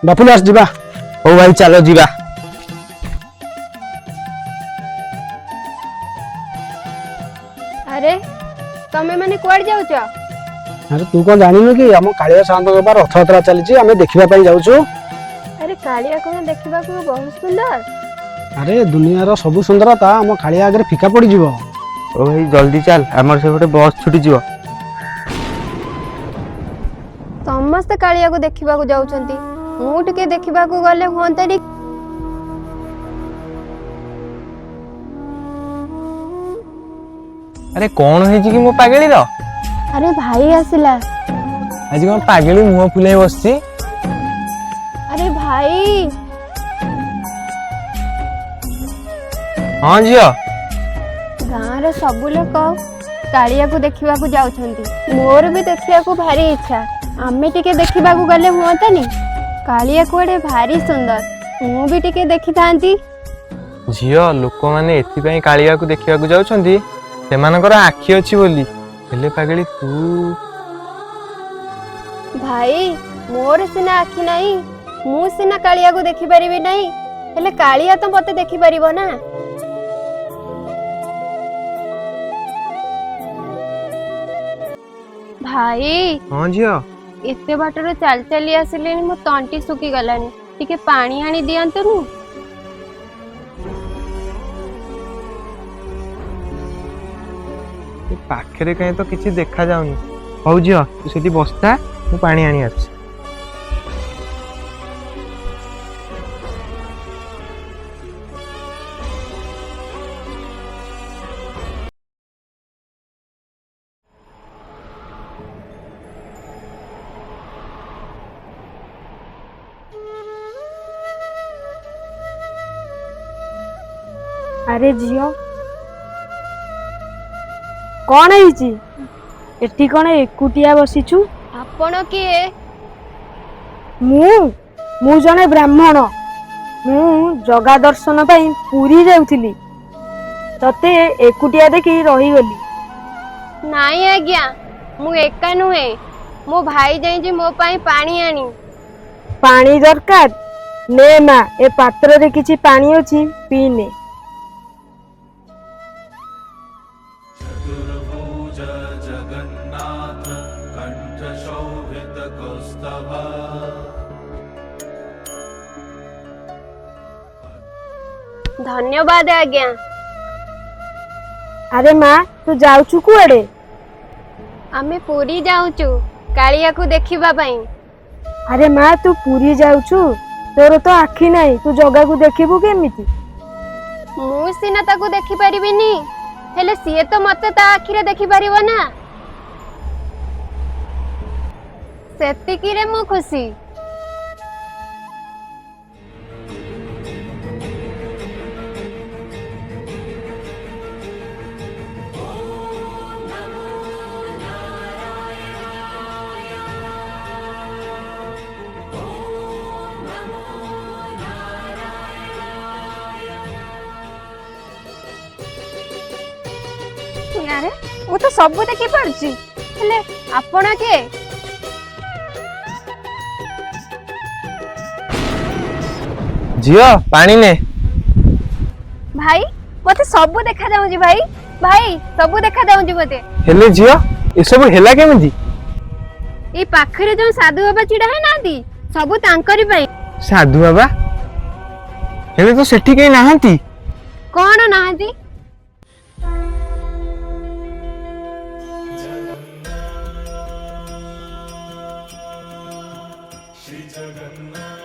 बापुल आस जीवा। ओ भाई चलो जीवा। अरे तमे माने कुआड़ जाउछ? अरे तू कौन जानिनु कि हम कालिया साधु रथ यात्रा चली आम देखा जाऊँ। अरे कालिया कोन देखिबा को बहुत सुंदर। अरे दुनियार सबु सुंदरता आम कालिया आगे फिका पड़ जीव। ओ भाई जल्दी चल आमर से गोटे बस छुटी जीव। समस्त कालिया को देखिबा को जाउछंती मु टिके देखिबा को गले होंतरी। अरे कौन है कि मो पागेली रो? अरे भाई आसिला। आज कौन पागेली मुह फुले बसची? अरे भाई हाँ झियो गाँव रे सब लोक कालिया को देखिबा को जाउछंती मोर भी देखिया को भारी इच्छा। आमे टिके देखिबा को गले होंतनी कालिया कोडे भारी सुंदर मु भी टिके देखि थांती। झियो लोक माने एथि पई कालिया को देखिबा को जाउछंती सेमानकर आखि अछि बोली हेले पागेली तू। भाई मोर सिना आखि नहीं मु सिना कालिया को देखि परिबे नहीं हेले कालिया तो मते देखि परिबो ना। भाई हाँ झियो एते बाटर चल चली आसिलेनी मो तंटी सुकी गलानी टिके पानी आनी दियंतनु। पाखरे कहीं तो किसी देखा जाउनी। हौ झियो तू सेठी बसता मु पानी आनी आछि। अरे झियो कौन है एटी कौन एकुटिया बसीचु? आपण किए? मु जने ब्राह्मण मु जगा दर्शन पाई पुरी जाउथिली तते एकुटिया देखी रही गली। नाई आज्ञा मु एका नुहे मो भाई जाई मो पाई पानी आनी। पानी दरकार ने माँ ए पात्र रे किछि पानी अछि पीने। धन्यवाद आज्ञा। अरे माँ तू जाउछु कुआडे? आमे पूरी जाउचु कालिया को देखिबा पाई। अरे माँ तू पुरी जाउछु तोर तो आखि नहीं तू जगा को देखिबु केमिति? मु सिना ताको देखि परिबिनी हेले सिए तो मते ता आखिरे देखि परिबो ना सेतिकी रे मु खुशी। अरे वो तो सब देखि पारछि हेले आपण के? झियो पानी ने। भाई मते सब देखा जाउजी भाई भाई सब देखा जाउजी मते। हेले झियो ए सब हेला केमिति? ए पाखरे जो साधु बाबा चिड़ा है नांती सब तांकरी पई। साधु बाबा हेले तो सेठी कहीं नाहंती। कोन नांती? श्री जगन्नाथ